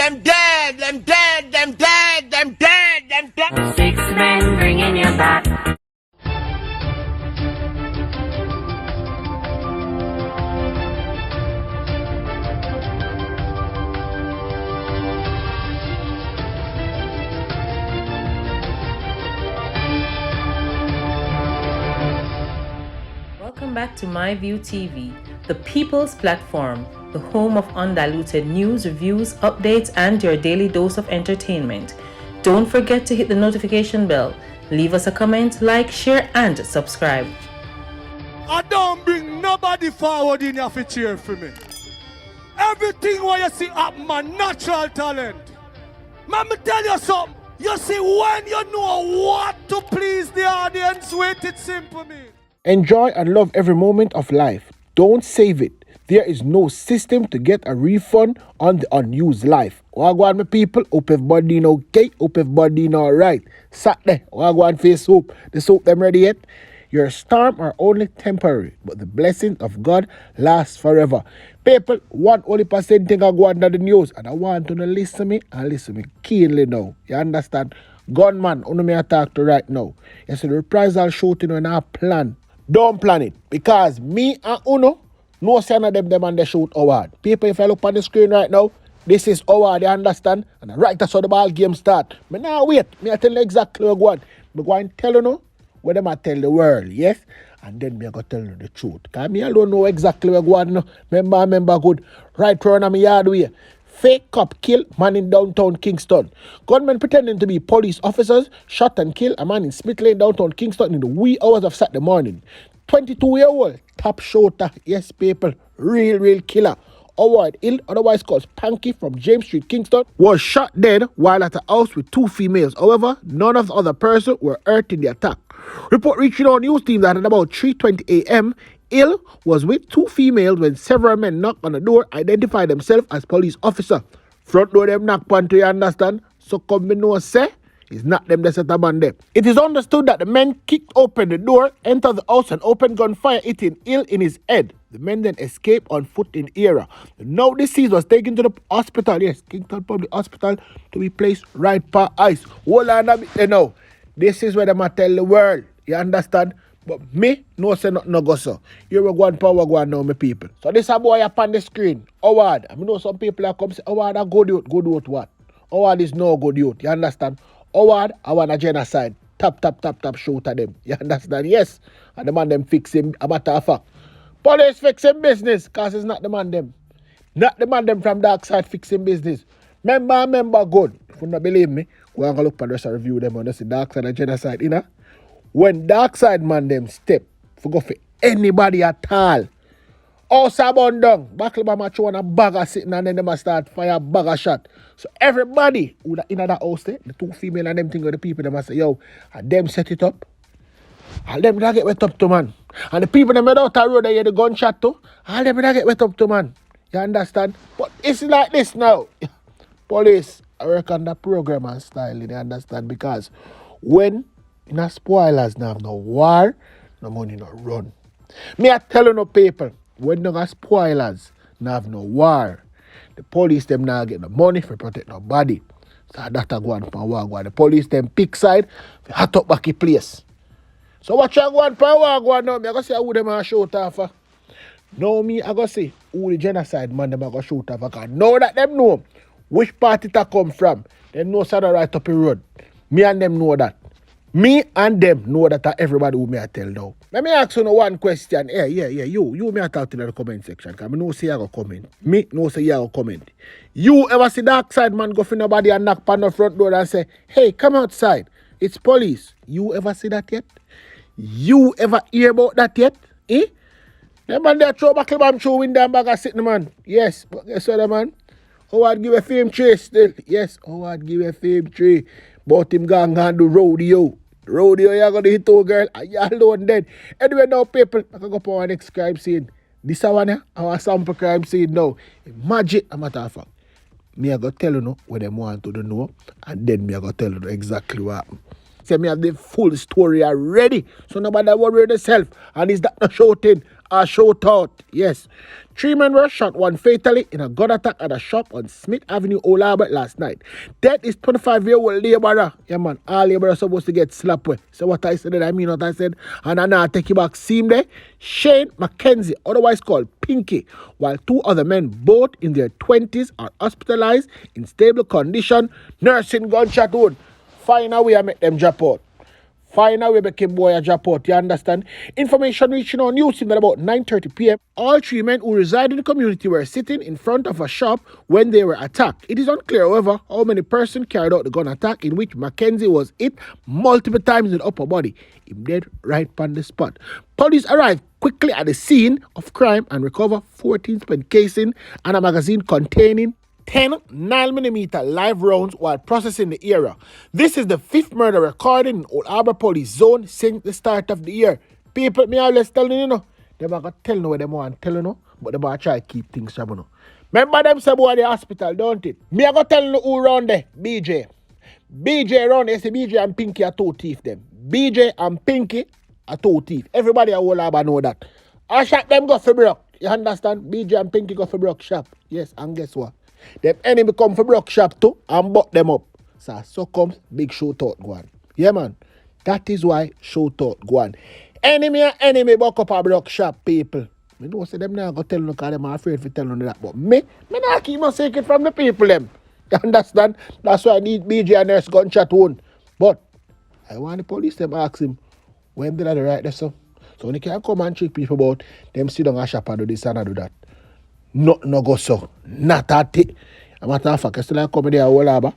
them dead, them dead, them dead, them dead, them dead. 6 men bringing you back. Welcome back to MyView TV, the people's platform, the home of undiluted news, reviews, updates, and your daily dose of entertainment. Don't forget to hit the notification bell, leave us a comment, like, share, and subscribe. I don't bring nobody forward in here to cheer for me. Everything what you see up my natural talent. Man, me tell you something. You see, when you know what to please the audience with, it's simple, me. Enjoy and love every moment of life. Don't save it. There is no system to get a refund on the unused life. Wagwan, my people. Hope everybody okay. Hope everybody alright. Sat there. Wagwan face hope. The soap them ready yet? Your storm are only temporary, but the blessings of God last forever. People, 1% thing I go under the news, and I want to listen to me and listen to me keenly now. You understand? Gunman, who me attack to right now. You see the reprisal shooting when I plan. Don't plan it, because me and Uno, no sign of them and they shoot Howard. People, if I look on the screen right now, this is Howard, you understand? And right that's how the ball game start. But now wait, me I tell you exactly what I go on. Me go and tell you now, what them I tell the world, yes? And then me I go tell you the truth. Because me I don't know exactly what I go on. Remember good. Right round on my yard way. Fake cop kill man in downtown Kingston. Gunmen pretending to be police officers shot and killed a man in Smith Lane, downtown Kingston in the wee hours of Saturday morning. 22-year-old top shooter, yes people, real killer. Howard Hill, otherwise called Spanky from James Street, Kingston, was shot dead while at a house with 2 females. However, none of the other persons were hurt in the attack. Report reaching our news team that at about 3:20 a.m., Hill was with 2 females when several men knocked on the door, identified themselves as police officer. Front door them knock on to, you understand? So come me know say, it's not them that set a man there. It is understood that the men kicked open the door, entered the house and opened gunfire, hitting Hill in his head. The men then escaped on foot in the area. Now deceased was taken to the hospital, yes, Kingston Public Hospital, to be placed right per ice. Hold on a bit, now. This is where they might tell the world, you understand? But me, no say nothing no go so. You will go on power go on now, my people. So this a boy up on the screen. Howard. I know some people are come say, Howard a good youth. Good youth what? Howard is no good youth. You understand? Howard, I want a Genasyde. Tap shoot at them. You understand? Yes. And the man them fix him. A matter of fact. Police fix him business. Because it's not the man them. Not the man them from Darksyde fixing business. Remember good. If you don't believe me, go and look at the rest of review them on the Darksyde and Genasyde, you know? When Darksyde man them step, forgot for anybody at all. Also burn down. Buckle by my on a bagger sitting and then they must start fire bagger shot. So everybody who in that house there, the 2 female and them thing with the people, they must say, yo, and them set it up. And them that get wet up to man. And the people that made out the road they hear the gunshot too, and them that get wet up to man. You understand? But it's like this now. Police, I work on the program and style, you understand? Because when no spoilers now have no war, no money no run. Me I tell you no people, when no spoilers now have no war, the police them now get the money for protect nobody. So that a go on for war. The police them pick side, for hot up back the place. So what you go on for war now? Me I go say who them a shoot off. No me I go say who the Genasyde man them a go shoot off. Because now that them know which party to come from, them know side right up the road. Me and them know that. Me and them know that everybody who me I tell now. Let me ask you one question. Yeah, you me I talk to in the comment section. Because I know say you go comment. Me know say you go comment. You ever see Darksyde man go for nobody and knock on the front door and say, hey, come outside. It's police. You ever see that yet? You ever hear about that yet? Eh? Them man there throw back the bomb through window and bag of sitting man. Yes, but guess what man? Howard give a fame tree still. Yes, Howard give a fame tree. But him gang and do rodeo. Rodeo, you're going to hit two girl, and you're alone dead. Anyway, now, people, I can go for our next crime scene. This one, our sample crime scene now. Imagine, a matter of fact, me I go tell you know what them want to know, and then me I go tell you exactly what happened. Say me have the full story already, so nobody worry themselves, and it's that not shouting. a shootout. Yes. 3 men were shot, one fatally, in a gun attack at a shop on Smith Avenue, Sڵąbbɛd last night. That is 25-year-old laborer. Yeah, man. All laborers supposed to get slapped with. So what I said, I mean what I said. And I now take you back. See him there? Shane McKenzie, otherwise called Pinky, while 2 other men, both in their 20s, are hospitalized in stable condition. Nursing gunshot wound. Find a way to make them drop out. Find out where became boy a drop out, you understand? Information reaching our news team at about 9:30 p.m. All 3 men who reside in the community were sitting in front of a shop when they were attacked. It is unclear, however, how many persons carried out the gun attack in which Mackenzie was hit multiple times in the upper body. He dead right on the spot. Police arrived quickly at the scene of crime and recover 14 spent casing and a magazine containing 10 9mm live rounds while processing the area. This is the 5th murder recorded in Sڵąbbɛd police zone since the start of the year. People, me always telling you know, they are going to tell you what they want to tell you know, but they are try to keep things shabby no. Remember them say boy the hospital, don't it? Me are going to tell you who round there, BJ. BJ round there, say BJ and Pinky are 2 thief them. BJ and Pinky are 2 thief. Everybody at Sڵąbbɛd know that. I shot them go for broke. You understand? BJ and Pinky go for broke shop. Yes, and guess what? Them enemy come for broke shop too and butt them up. So comes big shootout go on. Yeah, man. That is why shootout go on. Enemy buck up a broke shop, people. Me don't say them now go tell no because them are afraid to tell no that. But me not keep my secret from the people them. You understand? That's why I need BJ and nurse gunshot wound. But I want the police them ask him when did I the right there, so when they can come and trick people about them sit down a shop and do this and do that. No go so. Not at it. A matter of fact, I still come there at Sڵąbbɛd.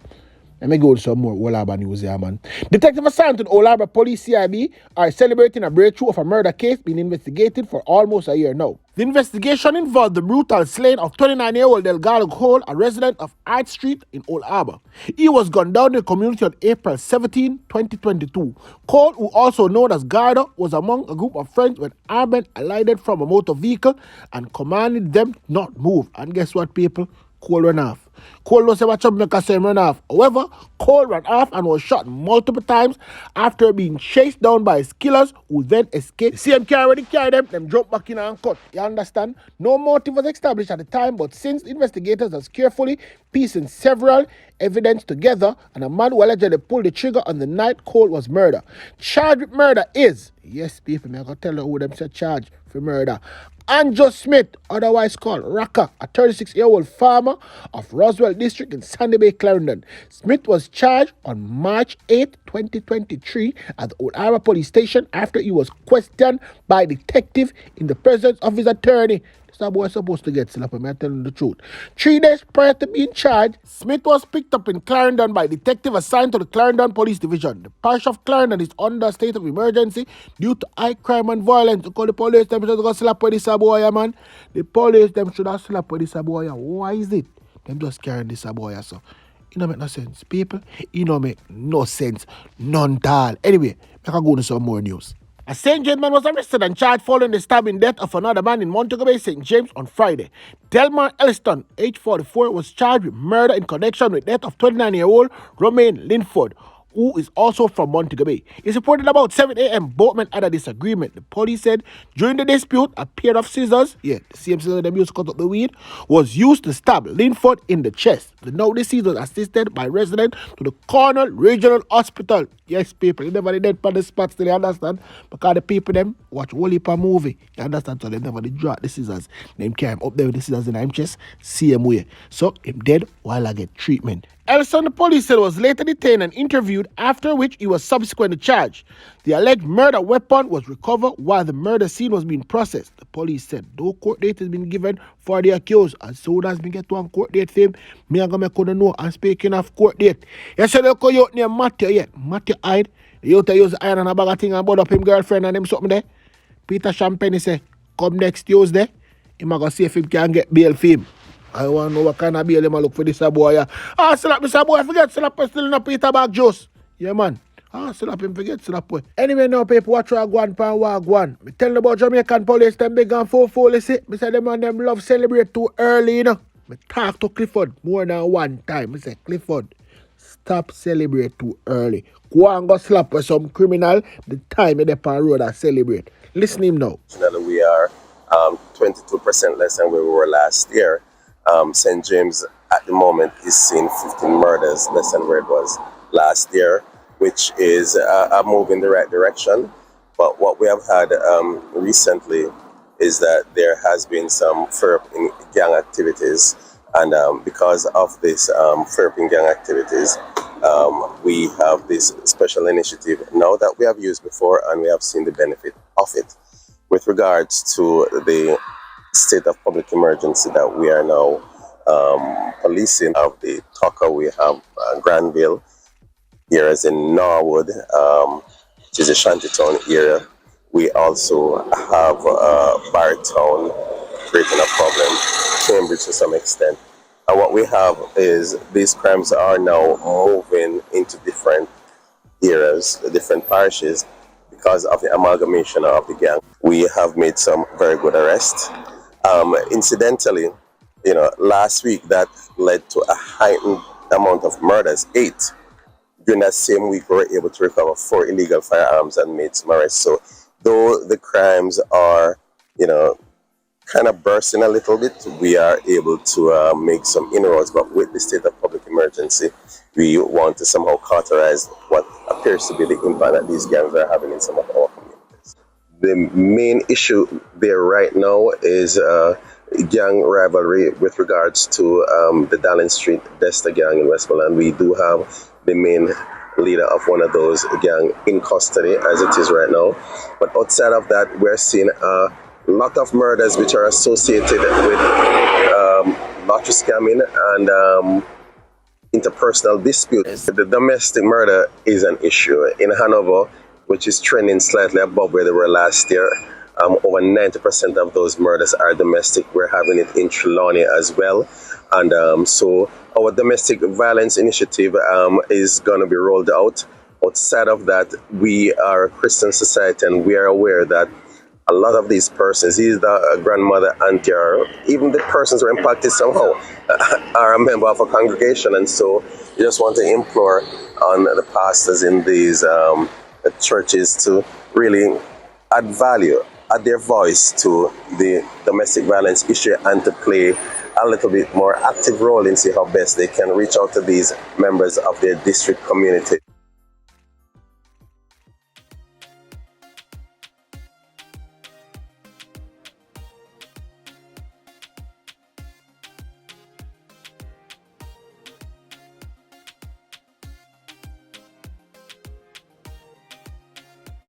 Let me go with some more Sڵąbbɛd news here, man. Detective assigned to the Sڵąbbɛd Police CIB are celebrating a breakthrough of a murder case being investigated for almost a year now. The investigation involved the brutal slaying of 29-year-old Delgado Cole, a resident of Art Street in Sڵąbbɛd. He was gunned down in the community on April 17, 2022. Cole, who also known as Garda, was among a group of friends when armed alighted from a motor vehicle and commanded them not move. And guess what, people? Cole ran off. Cole was about to make a run off. However, Cole ran off and was shot multiple times after being chased down by his killers, who then escaped. CM car already carried them jumped back in and cut. You understand? No motive was established at the time, but since investigators has carefully piecing several evidence together, and a man who allegedly pulled the trigger on the night Cole was murdered. Charged with murder is, yes, people, I'm going to tell you who them said charged for murder. Andrew Smith, otherwise called Raka, a 36-year-old farmer of Roswell District in Sandy Bay, Clarendon. Smith was charged on March 8, 2023 at the Sڵąbbɛd police station after he was questioned by a detective in the presence of his attorney. This boy is supposed to get slapped, I'm telling the truth. 3 days prior to being charged, Smith was picked up in Clarendon by a detective assigned to the Clarendon Police Division. The parish of Clarendon is under a state of emergency due to high crime and violence. Because the police them should go slap with this boy, man. The police them should have slap with this boy. Why is it? Them just carrying this boy, so. It don't make no sense, people. It don't make no sense. None at all. Anyway, I can go into some more news. A St. James man was arrested and charged following the stabbing death of another man in Montego Bay, St. James on Friday. Delmar Elliston, age 44, was charged with murder in connection with the death of 29-year-old Romain Linford, who is also from Montego Bay. It's reported about 7 a.m. both men had a disagreement. The police said during the dispute, a pair of scissors, the same scissors they used to cut up the weed, was used to stab Linford in the chest. The now deceased was assisted by residents to the Cornell Regional Hospital. Yes, people, they never dead on the spot, still, you understand? Because the people them watch whole heap of movie, you understand? So they never did drop the scissors. Them carry him up there with the scissors in his chest, same way. So him dead while I get treatment. Ellison, the police said, was later detained and interviewed, after which he was subsequently charged. The alleged murder weapon was recovered while the murder scene was being processed. The police said no court date has been given for the accused. As soon as we get to a court date for him, me and gonna make know. And speaking of court date, you said they call you named Matthew yet. Matthew Hyde. You to use iron and a bag of thing and board up him girlfriend and him something there. Peter Champagne say, come next Tuesday, he might go see if he can get bail for him. I want to know what kind of bail him look for this boy. Slap this boy, forget slap still in a Peter bag juice. Yeah, man. Slap him, forget slap boy. Anyway, now people, watch what go on pan what go on. Me tell you about Jamaican police, them big and full, you see. Me say them and them love celebrate too early, you know. Me talk to Clifford more than one time. Me say, Clifford, stop celebrate too early. Go and go slap with some criminal the time they're on road and celebrate. Listen him now. We are 22% less than where we were last year. St. James at the moment is seeing 15 murders less than where it was last year, which is a move in the right direction. But what we have had recently is that there has been some flare-up in gang activities, and because of this flare-up in gang activities, we have this special initiative now that we have used before, and we have seen the benefit of it. With regards to the state of public emergency that we are now policing of the Tucker, we have Granville, here as in Norwood, which is a shantytown area. We also have Barrytown creating a problem, Cambridge to some extent. And what we have is these crimes are now moving into different areas, different parishes, because of the amalgamation of the gang. We have made some very good arrests. Incidentally, last week that led to a heightened amount of murders, 8. During that same week, we were able to recover 4 illegal firearms and made some arrests. So though the crimes are, kind of bursting a little bit, we are able to make some inroads. But with the state of public emergency, we want to somehow cauterize what appears to be the impact that these gangs are having in some of our communities. The main issue there right now is gang rivalry with regards to the Dallin Street Desta gang in Westmoreland. We do have the main leader of one of those gang in custody as it is right now. But outside of that, we're seeing a lot of murders which are associated with lottery scamming and interpersonal disputes. The domestic murder is an issue. In Hanover, which is trending slightly above where they were last year, over 90% of those murders are domestic. We're having it in Trelawney as well. And so our domestic violence initiative is going to be rolled out. Outside of that, we are a Christian society, and we are aware that a lot of these persons, either a grandmother, auntie, or even the persons who are impacted somehow, are a member of a congregation. And so we just want to implore on the pastors in these churches to really add value, add their voice to the domestic violence issue, and to play a little bit more active role in see how best they can reach out to these members of their district community.